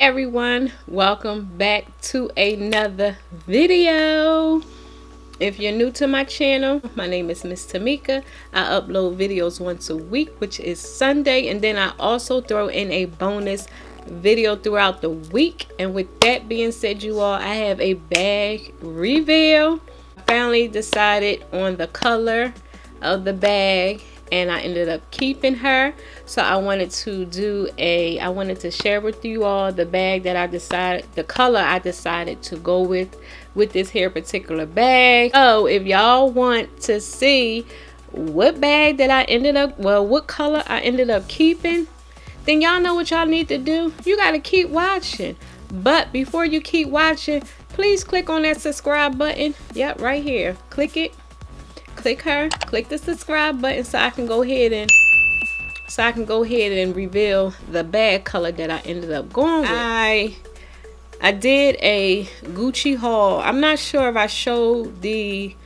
Everyone, welcome back to another video. If you're new to my channel, my name is Miss Tamika. I upload videos once a week, which is Sunday, and then I also throw in a bonus video throughout the week. And with that being said, you all, I have a bag reveal. I finally decided on the color of the bag, and I ended up keeping her. So I wanted to share with you all the bag that I decided, the color I decided to go with this here particular bag. So if y'all want to see what bag that I ended up, what color I ended up keeping, then y'all know what y'all need to do. You got to keep watching. But before you keep watching, please click on that subscribe button. Yep, right here. Click it. Click the subscribe button so I can go ahead and reveal the bag color that I ended up going with. I did a Gucci haul. I'm not sure if I showed the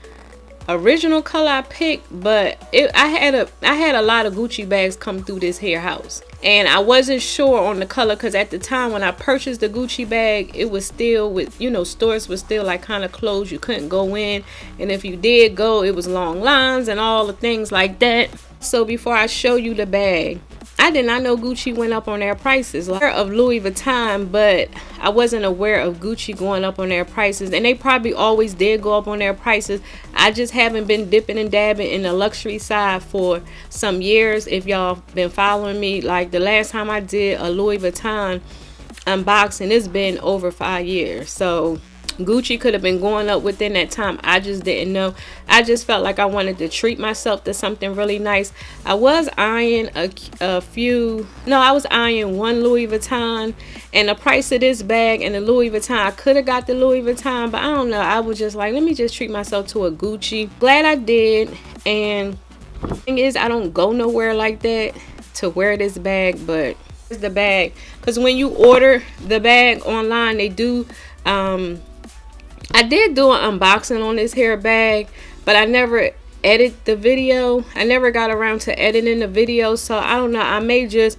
original color I picked, but I had a lot of Gucci bags come through this here house, and I wasn't sure on the color because at the time when I purchased the Gucci bag, it was still with, you know, stores was still like kind of closed. You couldn't go in, and if you did go, it was long lines and all the things like that. So before I show you the bag, I did not know Gucci went up on their prices. Like of Louis Vuitton, but I wasn't aware of Gucci going up on their prices, and they probably always did go up on their prices. I just haven't been dipping and dabbing in the luxury side for some years. If y'all been following me, like the last time I did a Louis Vuitton unboxing, it's been over 5 years. So Gucci could have been going up within that time. I just didn't know. I just felt like I wanted to treat myself to something really nice. I was eyeing I was eyeing one Louis Vuitton, and the price of this bag and the Louis Vuitton, I could have got the Louis Vuitton, but I don't know. I was just like, let me just treat myself to a Gucci. Glad I did. And the thing is, I don't go nowhere like that to wear this bag, but it's the bag. Because when you order the bag online, they do I did do an unboxing on this hair bag, but I never edited the video. I never got around to editing the video, so I don't know. I may just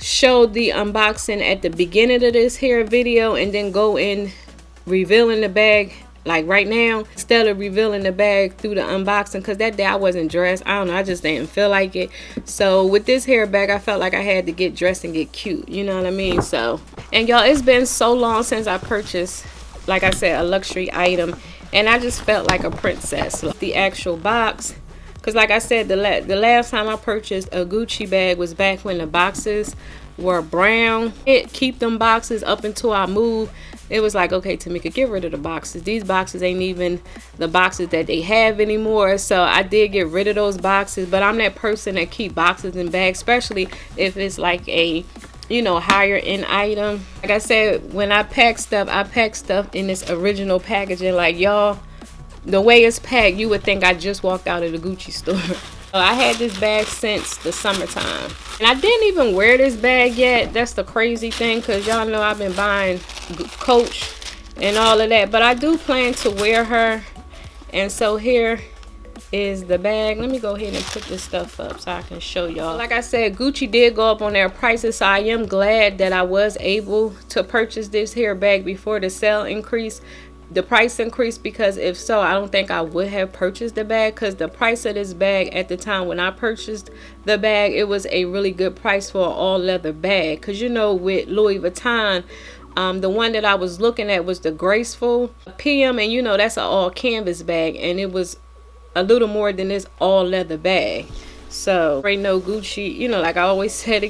show the unboxing at the beginning of this hair video and then go in revealing the bag like right now, instead of revealing the bag through the unboxing, because that day I wasn't dressed. I don't know, I just didn't feel like it. So with this hair bag, I felt like I had to get dressed and get cute, you know what I mean? So, and y'all, it's been so long since I purchased, like I said, a luxury item, and I just felt like a princess. The actual box, because like I said, the last time I purchased a Gucci bag was back when the boxes were brown. Keep them boxes up until I moved. It was like, okay, Tamika, get rid of the boxes. These boxes ain't even the boxes that they have anymore. So I did get rid of those boxes, but I'm that person that keep boxes and bags, especially if it's like a, you know, higher end item. Like I said, when I pack stuff in this original packaging. Like, y'all, the way it's packed, you would think I just walked out of the Gucci store. So I had this bag since the summertime, and I didn't even wear this bag yet. That's the crazy thing, because y'all know I've been buying Coach and all of that, but I do plan to wear her. And so here is the bag. Let me go ahead and put this stuff up so I can show y'all. Like I said, Gucci did go up on their prices, so I am glad that I was able to purchase this hair bag before the price increase, because if so, I don't think I would have purchased the bag, because the price of this bag at the time when I purchased the bag, it was a really good price for an all leather bag. Because you know, with Louis Vuitton, the one that I was looking at was the Graceful PM, and you know, that's an all canvas bag, and it was a little more than this all leather bag. So right now, Gucci, you know, like I always said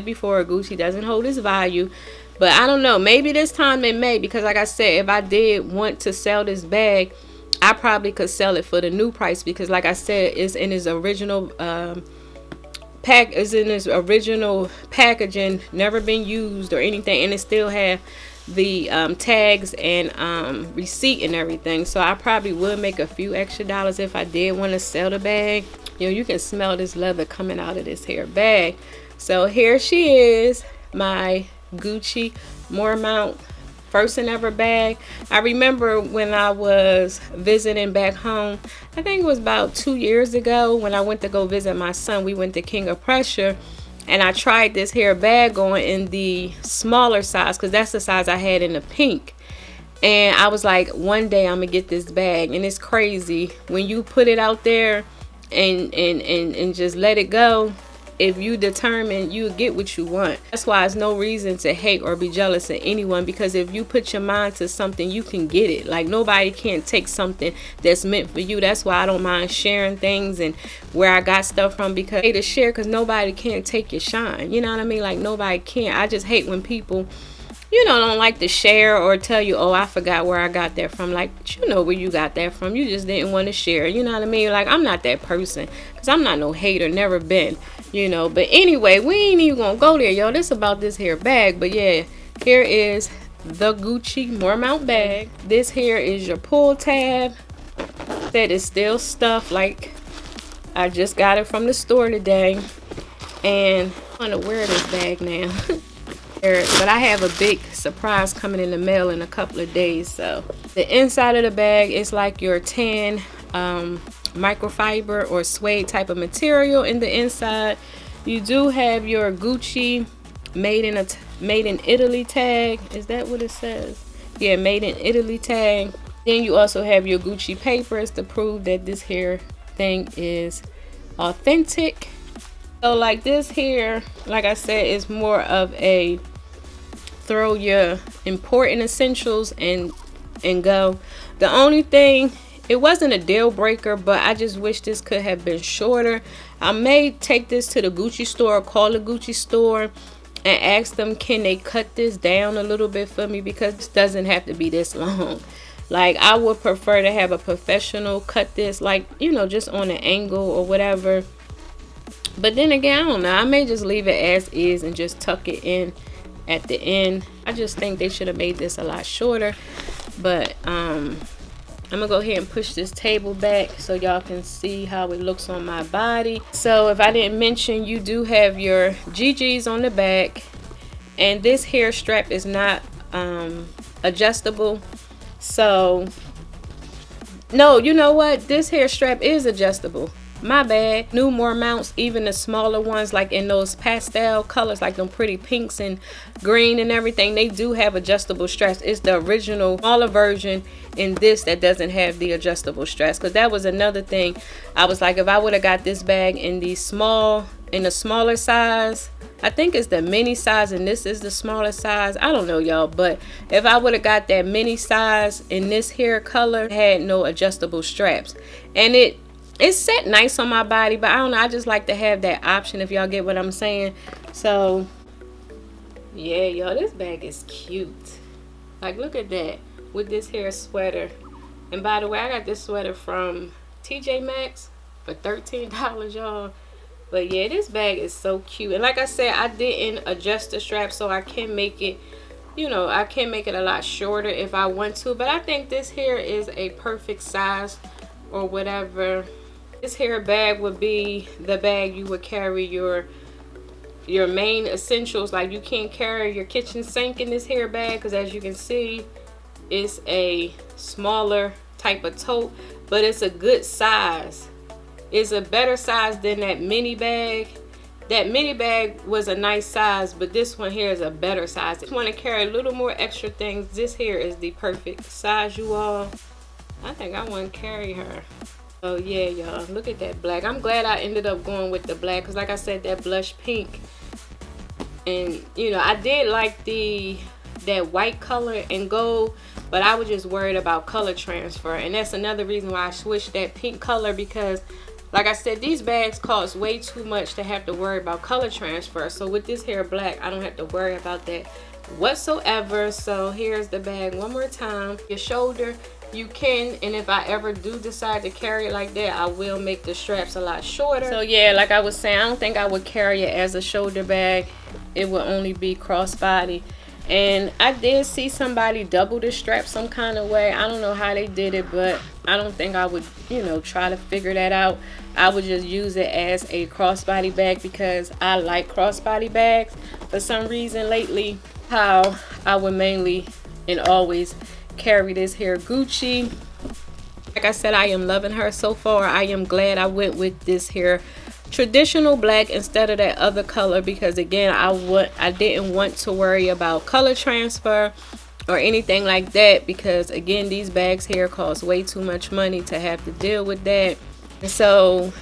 before, Gucci doesn't hold its value. But I don't know, maybe this time it may, because like I said, if I did want to sell this bag, I probably could sell it for the new price, because like I said, it's in its original packaging, never been used or anything, and it still have the tags and receipt and everything. So I probably would make a few extra dollars if I did want to sell the bag. You know, you can smell this leather coming out of this hair bag. So here she is, my Gucci Marmont first and ever bag. I remember when I was visiting back home, I think it was about 2 years ago, when I went to go visit my son. We went to King of Prussia, and I tried this hair bag on in the smaller size because that's the size I had in the pink. And I was like, one day I'm gonna get this bag. And it's crazy when you put it out there and just let it go. If you determine, you get what you want. That's why there's no reason to hate or be jealous of anyone, because if you put your mind to something, you can get it. Like, nobody can take something that's meant for you. That's why I don't mind sharing things and where I got stuff from, because I hate to share, because nobody can take your shine. You know what I mean? Like, nobody can. I just hate when people, you know, don't like to share or tell you, oh, I forgot where I got that from. Like, you know where you got that from. You just didn't want to share. You know what I mean? Like, I'm not that person, because I'm not no hater, never been, you know. But anyway, we ain't even gonna go there, yo. This about this here bag. But yeah, here is the Gucci Marmont bag. This here is your pull tab that is still stuffed. Like, I just got it from the store today, and I'm gonna wear this bag now. But I have a big surprise coming in the mail in a couple of days. So the inside of the bag is like your tan microfiber or suede type of material. In the inside, you do have your Gucci made in Italy tag. Is that what it says? Yeah, made in Italy tag. Then you also have your Gucci papers to prove that this here thing is authentic. So like this here, like I said, is more of a throw your important essentials and go. The only thing, it wasn't a deal breaker, but I just wish this could have been shorter. I may take this to the Gucci store or call the Gucci store and ask them, can they cut this down a little bit for me, because this doesn't have to be this long. Like, I would prefer to have a professional cut this, like, you know, just on an angle or whatever. But then again, I don't know, I may just leave it as is and just tuck it in at the end. I just think they should have made this a lot shorter. But I'm gonna go ahead and push this table back so y'all can see how it looks on my body. So if I didn't mention, you do have your GGs on the back, and this hair strap is not adjustable. So no, you know what, this hair strap is adjustable. My bad. New Marmonts, even the smaller ones, like in those pastel colors, like them pretty pinks and green and everything, they do have adjustable straps. It's the original smaller version in this that doesn't have the adjustable straps, because that was another thing. I was like, if I would have got this bag in the smaller size, I think it's the mini size and this is the smaller size, I don't know, y'all, but if I would have got that mini size in this hair color, it had no adjustable straps, and it's set nice on my body, but I don't know, I just like to have that option, if y'all get what I'm saying. So yeah, y'all, this bag is cute. Like, look at that with this hair sweater. And by the way, I got this sweater from TJ Maxx for $13, y'all. But yeah, this bag is so cute. And like I said, I didn't adjust the strap, so I can make it, you know, I can make it a lot shorter if I want to. But I think this here is a perfect size or whatever. This hair bag would be the bag you would carry your main essentials. Like, you can't carry your kitchen sink in this hair bag, because as you can see, it's a smaller type of tote, but it's a good size. It's a better size than that mini bag. That mini bag was a nice size, but this one here is a better size. If you want to carry a little more extra things, this here is the perfect size, you all. I think I want to carry her. Oh yeah, y'all, look at that black. I'm glad I ended up going with the black, because like I said, that blush pink, and you know, I did like that white color and gold, but I was just worried about color transfer, and that's another reason why I switched that pink color, because like I said, these bags cost way too much to have to worry about color transfer. So with this hair black, I don't have to worry about that whatsoever. So here's the bag one more time. Your shoulder, you can, and if I ever do decide to carry it like that, I will make the straps a lot shorter. So yeah, like I was saying, I don't think I would carry it as a shoulder bag. It would only be crossbody. And I did see somebody double the strap some kind of way. I don't know how they did it, but I don't think I would, you know, try to figure that out. I would just use it as a crossbody bag, because I like crossbody bags for some reason lately. How I would mainly and always carry this here Gucci. Like I said, I am loving her so far. I am glad I went with this here traditional black instead of that other color, because again, I didn't want to worry about color transfer or anything like that, because again, these bags here cost way too much money to have to deal with that. So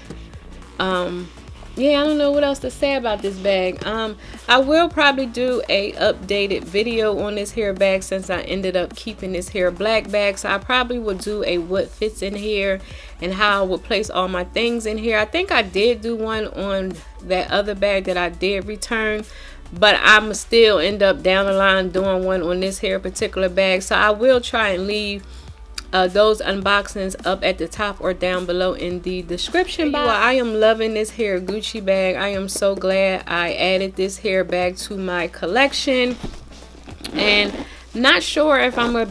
yeah, I don't know what else to say about this bag. I will probably do a updated video on this hair bag, since I ended up keeping this hair black bag. So I probably will do a what fits in here and how I would place all my things in here. I think I did do one on that other bag that I did return, but I'm still end up down the line doing one on this hair particular bag. So I will try and leave those unboxings up at the top or down below in the description box. I am loving this hair Gucci bag. I am so glad I added this hair bag to my collection, and not sure if I'm gonna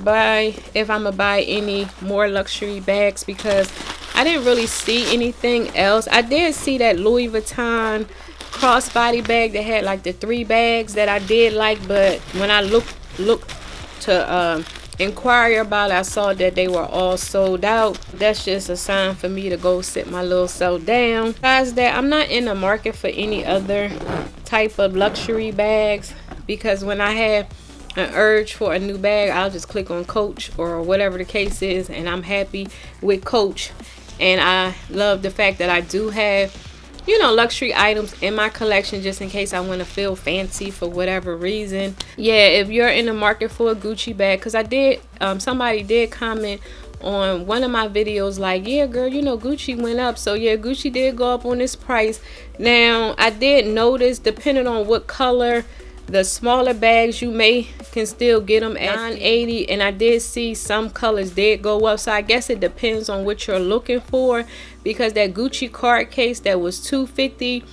buy any more luxury bags, because I didn't really see anything else. I did see that Louis Vuitton crossbody bag that had like the 3 bags that I did like, but when I looked to inquire about it, I saw that they were all sold out. That's just a sign for me to go sit my little self down. Besides that, I'm not in the market for any other type of luxury bags, because when I have an urge for a new bag, I'll just click on Coach or whatever the case is, and I'm happy with Coach. And I love the fact that I do have, you know, luxury items in my collection, just in case I want to feel fancy for whatever reason. Yeah, if you're in the market for a Gucci bag, because I did, somebody did comment on one of my videos like, yeah girl, you know, Gucci went up. So yeah, Gucci did go up on this price. Now I did notice, depending on what color, the smaller bags you can still get them at $9.80, and I did see some colors did go up. So I guess it depends on what you're looking for, because that Gucci card case that was $250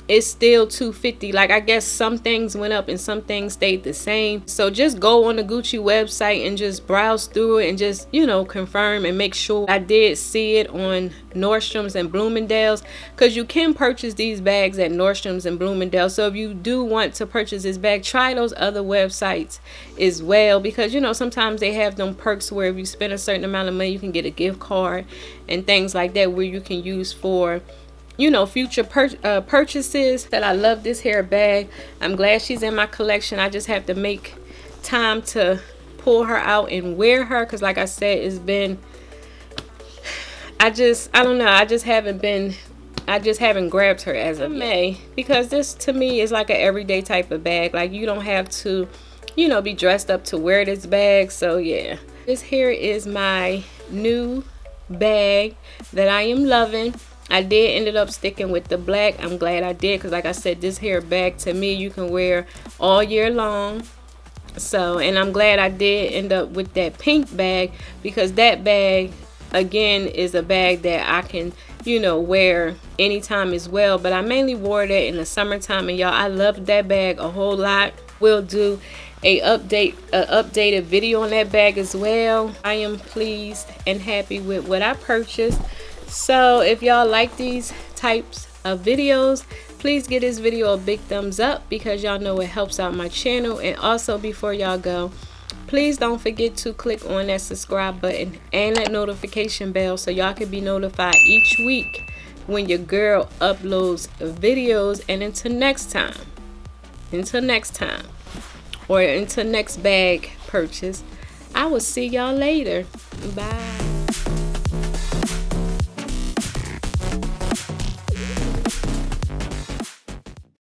is still $250. Like, I guess some things went up and some things stayed the same. So just go on the Gucci website and just browse through it and just, you know, confirm and make sure. I did see it on Nordstrom's and Bloomingdale's, because you can purchase these bags at Nordstrom's and Bloomingdale's. So if you do want to purchase this bag, try those other websites as well, because you know, sometimes they have them perks where if you spend a certain amount of money, you can get a gift card and things like that, where you can use for, you know, future purchases. That I love this hair bag. I'm glad she's in my collection. I just have to make time to pull her out and wear her, because like I said, it's been, I don't know, I just haven't grabbed her as of May, because this to me is like an everyday type of bag. Like, you don't have to, you know, be dressed up to wear this bag. So yeah, this here is my new bag that I am loving. I did ended up sticking with the black. I'm glad I did, because like I said, this hair bag to me you can wear all year long. So, and I'm glad I did end up with that pink bag, because that bag again is a bag that I can, you know, wear anytime as well. But I mainly wore that in the summertime, and y'all, I love that bag a whole lot. We'll do a updated video on that bag as well. I am pleased and happy with what I purchased. So if y'all like these types of videos, please give this video a big thumbs up, because y'all know it helps out my channel. And also, before y'all go, please don't forget to click on that subscribe button and that notification bell, so y'all can be notified each week when your girl uploads videos. And until next time, or until next bag purchase, I will see y'all later. Bye.